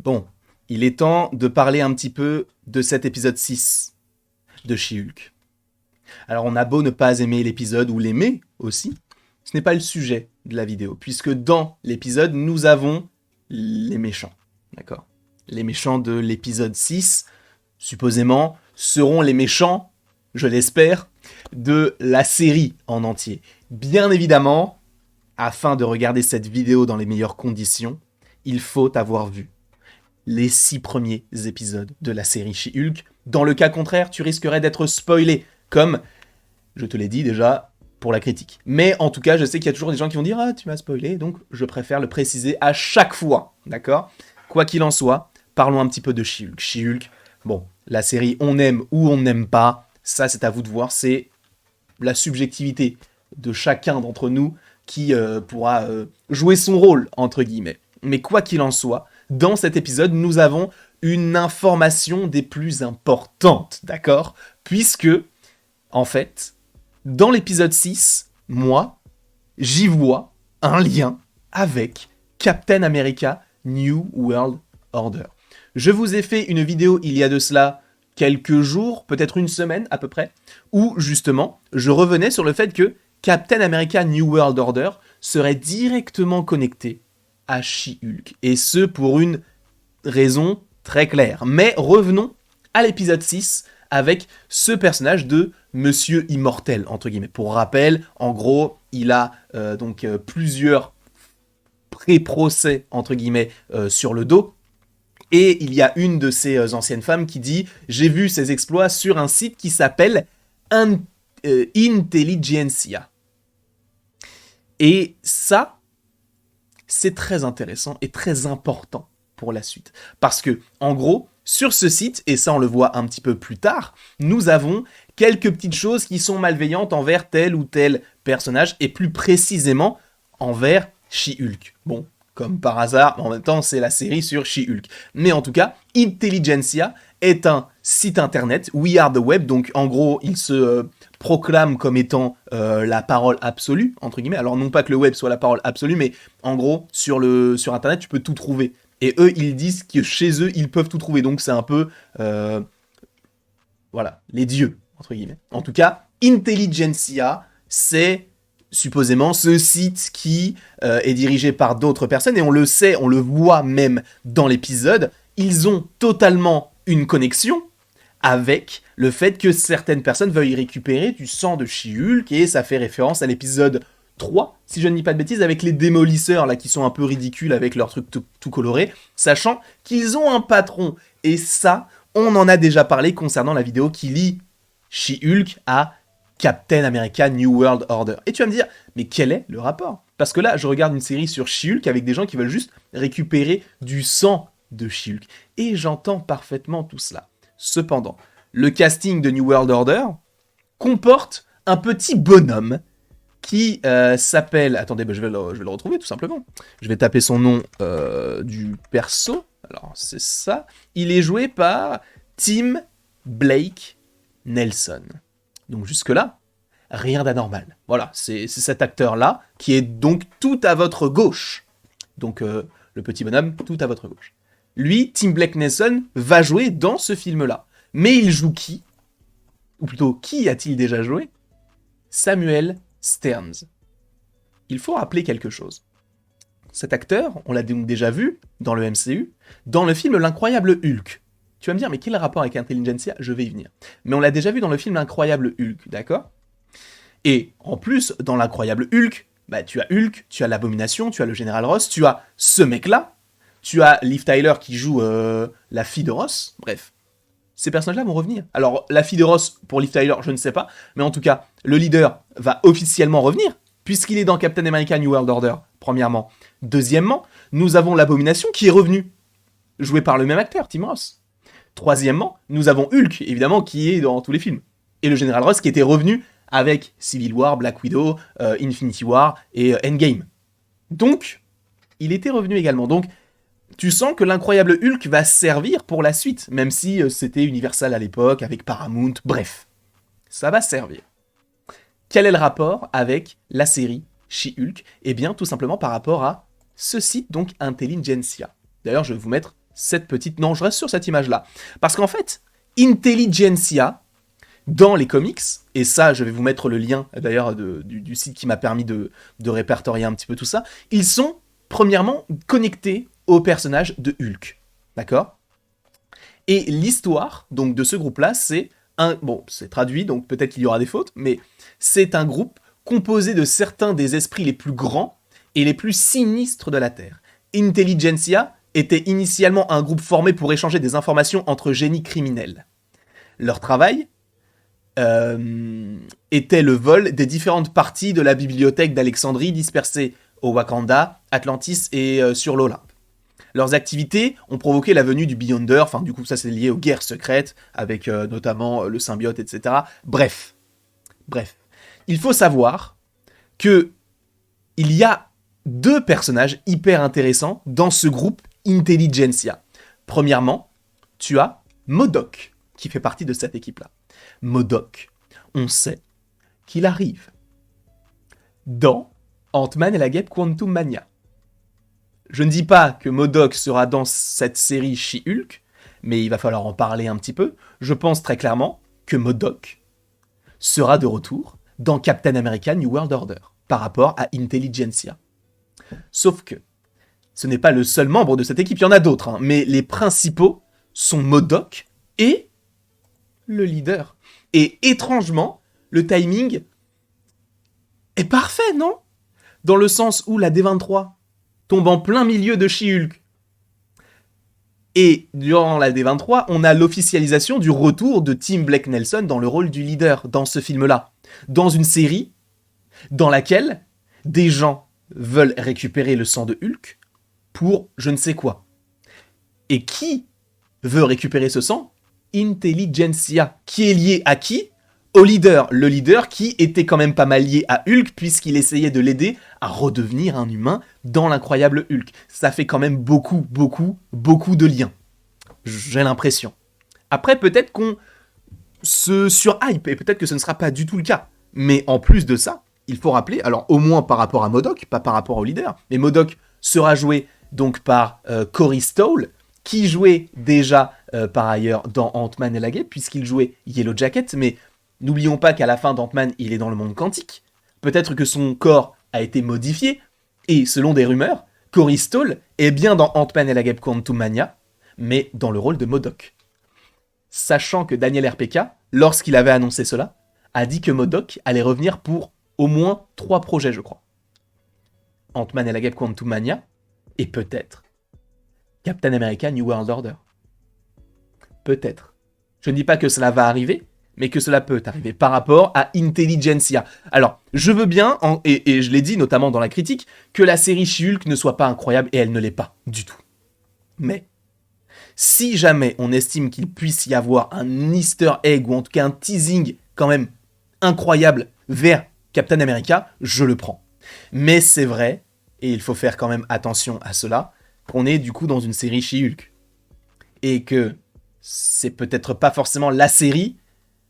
Bon, il est temps de parler un petit peu de cet épisode 6 de She-Hulk. Alors on a beau ne pas aimer l'épisode, ou l'aimer aussi, ce n'est pas le sujet de la vidéo, puisque dans l'épisode, nous avons les méchants, d'accord? Les méchants de l'épisode 6, supposément, seront les méchants, je l'espère, de la série en entier. Bien évidemment, afin de regarder cette vidéo dans les meilleures conditions, il faut avoir vu les 6 premiers épisodes de la série She-Hulk. Dans le cas contraire, tu risquerais d'être spoilé, comme je te l'ai dit déjà pour la critique. Mais en tout cas, je sais qu'il y a toujours des gens qui vont dire « Ah, tu m'as spoilé », donc je préfère le préciser à chaque fois, d'accord? Quoi qu'il en soit, parlons un petit peu de She-Hulk. She-Hulk, bon, la série on aime ou on n'aime pas, ça c'est à vous de voir, c'est la subjectivité de chacun d'entre nous qui pourra jouer son rôle, entre guillemets. Mais quoi qu'il en soit, dans cet épisode, nous avons une information des plus importantes, d'accord? Puisque, en fait, dans l'épisode 6, moi, j'y vois un lien avec Captain America New World Order. Je vous ai fait une vidéo il y a de cela quelques jours, peut-être une semaine à peu près, où justement, je revenais sur le fait que Captain America New World Order serait directement connecté à She-Hulk. Et ce, pour une raison très claire. Mais revenons à l'épisode 6 avec ce personnage de Monsieur Immortel, entre guillemets. Pour rappel, en gros, il a plusieurs pré-procès, entre guillemets, sur le dos. Et il y a une de ces anciennes femmes qui dit « J'ai vu ses exploits sur un site qui s'appelle Intelligentsia ». Et ça, c'est très intéressant et très important pour la suite. Parce que, en gros, sur ce site, et ça on le voit un petit peu plus tard, nous avons quelques petites choses qui sont malveillantes envers tel ou tel personnage, et plus précisément envers She-Hulk. Bon, comme par hasard, en même temps c'est la série sur She-Hulk. Mais en tout cas, Intelligentsia est un site internet, We Are The Web, donc en gros il se proclame comme étant la parole absolue, entre guillemets. Alors non pas que le web soit la parole absolue, mais en gros sur internet tu peux tout trouver. Et eux, ils disent que chez eux, ils peuvent tout trouver. Donc c'est un peu, voilà, les dieux, entre guillemets. En tout cas, Intelligentsia, c'est supposément ce site qui est dirigé par d'autres personnes. Et on le sait, on le voit même dans l'épisode. Ils ont totalement une connexion avec le fait que certaines personnes veuillent récupérer du sang de She-Hulk. Et ça fait référence à l'épisode 3, si je ne dis pas de bêtises, avec les démolisseurs là qui sont un peu ridicules avec leurs trucs tout colorés, sachant qu'ils ont un patron. Et ça, on en a déjà parlé concernant la vidéo qui lie She-Hulk à Captain America New World Order. Et tu vas me dire, mais quel est le rapport? Parce que là, je regarde une série sur She-Hulk avec des gens qui veulent juste récupérer du sang de She-Hulk. Et j'entends parfaitement tout cela. Cependant, le casting de New World Order comporte un petit bonhomme qui s'appelle... Attendez, je vais le retrouver tout simplement. Je vais taper son nom du perso. Alors, c'est ça. Il est joué par Tim Blake Nelson. Donc jusque-là, rien d'anormal. Voilà, c'est cet acteur-là qui est donc tout à votre gauche. Donc le petit bonhomme, tout à votre gauche. Lui, Tim Blake Nelson, va jouer dans ce film-là. Mais il joue qui? Ou plutôt, qui a-t-il déjà joué? Samuel Stearns. Il faut rappeler quelque chose. Cet acteur, on l'a déjà vu dans le MCU, dans le film L'Incroyable Hulk. Tu vas me dire, mais quel rapport avec Intelligentsia? Je vais y venir. Mais on l'a déjà vu dans le film L'Incroyable Hulk, d'accord? Et en plus, dans L'Incroyable Hulk, bah, tu as Hulk, tu as l'Abomination, tu as le Général Ross, tu as ce mec-là, tu as Liv Tyler qui joue la fille de Ross, bref. Ces personnages-là vont revenir. Alors, la fille de Ross, pour Liv Tyler, je ne sais pas, mais en tout cas, le leader va officiellement revenir, puisqu'il est dans Captain America New World Order, premièrement. Deuxièmement, nous avons l'Abomination qui est revenu, joué par le même acteur, Tim Ross. Troisièmement, nous avons Hulk, évidemment, qui est dans tous les films. Et le Général Ross qui était revenu avec Civil War, Black Widow, Infinity War et Endgame. Donc, il était revenu également. Donc, tu sens que l'incroyable Hulk va servir pour la suite, même si c'était Universal à l'époque, avec Paramount, bref. Ça va servir. Quel est le rapport avec la série She-Hulk? Eh bien, tout simplement par rapport à ce site, donc Intelligentsia. D'ailleurs, je vais vous mettre cette petite... Non, je reste sur cette image-là. Parce qu'en fait, Intelligentsia, dans les comics, et ça, je vais vous mettre le lien, d'ailleurs, du site qui m'a permis de répertorier un petit peu tout ça, ils sont, premièrement, connectés au personnage de Hulk. D'accord ? Et l'histoire, donc, de ce groupe-là, c'est un... Bon, c'est traduit, donc peut-être qu'il y aura des fautes, mais c'est un groupe composé de certains des esprits les plus grands et les plus sinistres de la Terre. Intelligentsia était initialement un groupe formé pour échanger des informations entre génies criminels. Leur travail était le vol des différentes parties de la bibliothèque d'Alexandrie dispersées au Wakanda, Atlantis et sur l'Olympe. Leurs activités ont provoqué la venue du Beyonder, enfin du coup ça c'est lié aux guerres secrètes, avec notamment le symbiote, etc. Bref. Il faut savoir que il y a 2 personnages hyper intéressants dans ce groupe Intelligentsia. Premièrement, tu as MODOK, qui fait partie de cette équipe-là. MODOK, on sait qu'il arrive dans Ant-Man et la guêpe Quantum Mania. Je ne dis pas que MODOK sera dans cette série She-Hulk, mais il va falloir en parler un petit peu. Je pense très clairement que MODOK sera de retour dans Captain America New World Order, par rapport à Intelligentsia. Sauf que ce n'est pas le seul membre de cette équipe, il y en a d'autres, hein, mais les principaux sont MODOK et le leader. Et étrangement, le timing est parfait, non ? Dans le sens où la D23 tombe en plein milieu de She-Hulk. Et durant la D23, on a l'officialisation du retour de Tim Blake Nelson dans le rôle du leader dans ce film-là. Dans une série dans laquelle des gens veulent récupérer le sang de Hulk pour je ne sais quoi. Et qui veut récupérer ce sang ? Intelligentsia. Qui est lié à qui ? Au leader. Le leader qui était quand même pas mal lié à Hulk puisqu'il essayait de l'aider à redevenir un humain dans l'incroyable Hulk. Ça fait quand même beaucoup de liens. J'ai l'impression. Après, peut-être qu'on se surhype et peut-être que ce ne sera pas du tout le cas. Mais en plus de ça, il faut rappeler, alors au moins par rapport à MODOK, pas par rapport au leader, mais MODOK sera joué donc par Corey Stoll, qui jouait déjà par ailleurs dans Ant-Man et la guêpe, puisqu'il jouait Yellow Jacket, mais n'oublions pas qu'à la fin d'Ant-Man, il est dans le monde quantique. Peut-être que son corps a été modifié, et selon des rumeurs, Corey Stoll est bien dans Ant-Man et la guêpe Quantum Mania, mais dans le rôle de MODOK. Sachant que Daniel RPK, lorsqu'il avait annoncé cela, a dit que MODOK allait revenir pour au moins 3 projets, je crois. Ant-Man et la guêpe Quantum Mania, et peut-être Captain America New World Order. Peut-être. Je ne dis pas que cela va arriver, mais que cela peut arriver par rapport à Intelligentsia. Alors, je veux bien, et je l'ai dit notamment dans la critique, que la série She-Hulk ne soit pas incroyable, et elle ne l'est pas du tout. Mais si jamais on estime qu'il puisse y avoir un easter egg, ou en tout cas un teasing quand même incroyable vers Captain America, je le prends. Mais c'est vrai, et il faut faire quand même attention à cela, qu'on est du coup dans une série She-Hulk. Et que c'est peut-être pas forcément la série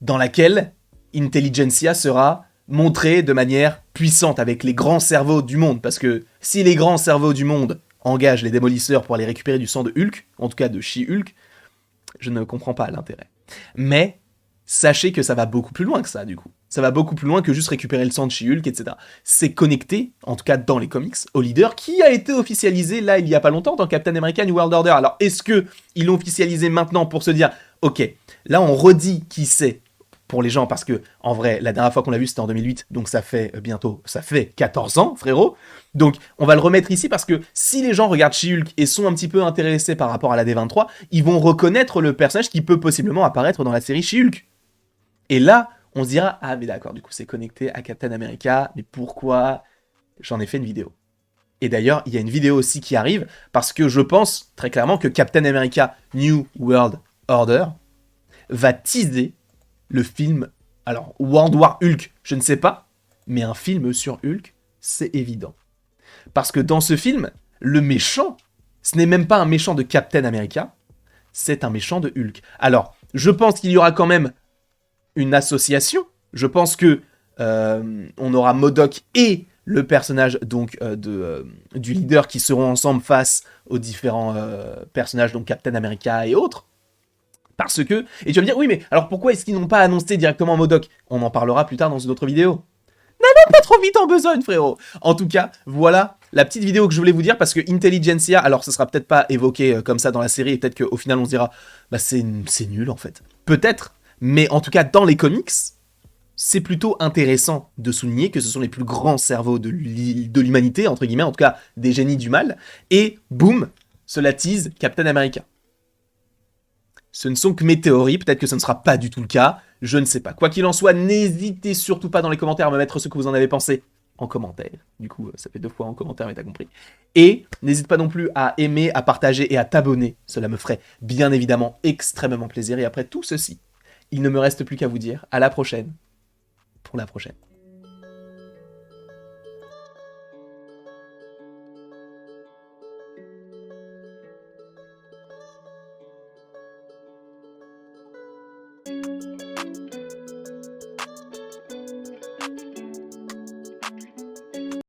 dans laquelle Intelligentsia sera montrée de manière puissante avec les grands cerveaux du monde. Parce que si les grands cerveaux du monde engagent les démolisseurs pour aller récupérer du sang de Hulk, en tout cas de She-Hulk, je ne comprends pas l'intérêt. Mais sachez que ça va beaucoup plus loin que ça, du coup. Ça va beaucoup plus loin que juste récupérer le sang de She-Hulk, etc. C'est connecté, en tout cas dans les comics, au leader qui a été officialisé, là, il y a pas longtemps, dans Captain America New World Order. Alors, est-ce que ils l'ont officialisé maintenant pour se dire, ok, là, on redit qui c'est pour les gens, parce que, en vrai, la dernière fois qu'on l'a vu, c'était en 2008, donc ça fait 14 ans, frérot. Donc, on va le remettre ici, parce que si les gens regardent She-Hulk et sont un petit peu intéressés par rapport à la D23, ils vont reconnaître le personnage qui peut possiblement apparaître dans la série She-Hulk. Et là, on se dira, ah mais d'accord, du coup c'est connecté à Captain America, mais pourquoi ? J'en ai fait une vidéo. Et d'ailleurs, il y a une vidéo aussi qui arrive, parce que je pense très clairement que Captain America New World Order va teaser le film, alors World War Hulk, je ne sais pas, mais un film sur Hulk, c'est évident. Parce que dans ce film, le méchant, ce n'est même pas un méchant de Captain America, c'est un méchant de Hulk. Alors, je pense qu'il y aura quand même une association. Je pense que on aura MODOK et le personnage donc du leader qui seront ensemble face aux différents personnages, donc Captain America et autres. Parce que, et tu vas me dire, oui mais alors pourquoi est-ce qu'ils n'ont pas annoncé directement MODOK? On en parlera plus tard dans une autre vidéo. N'allons pas trop vite en besogne, frérot. En tout cas, voilà la petite vidéo que je voulais vous dire, parce que Intelligentsia, alors ça sera peut-être pas évoqué comme ça dans la série, et peut-être qu'au final on se dira, bah c'est nul en fait. Peut-être, mais en tout cas dans les comics, c'est plutôt intéressant de souligner que ce sont les plus grands cerveaux de l'humanité, entre guillemets, en tout cas des génies du mal, et boum, cela tease Captain America. Ce ne sont que mes théories, peut-être que ce ne sera pas du tout le cas, je ne sais pas. Quoi qu'il en soit, n'hésitez surtout pas dans les commentaires à me mettre ce que vous en avez pensé en commentaire. Du coup, ça fait 2 fois en commentaire, mais t'as compris. Et n'hésite pas non plus à aimer, à partager et à t'abonner. Cela me ferait bien évidemment extrêmement plaisir. Et après tout ceci, il ne me reste plus qu'à vous dire à la prochaine pour la prochaine.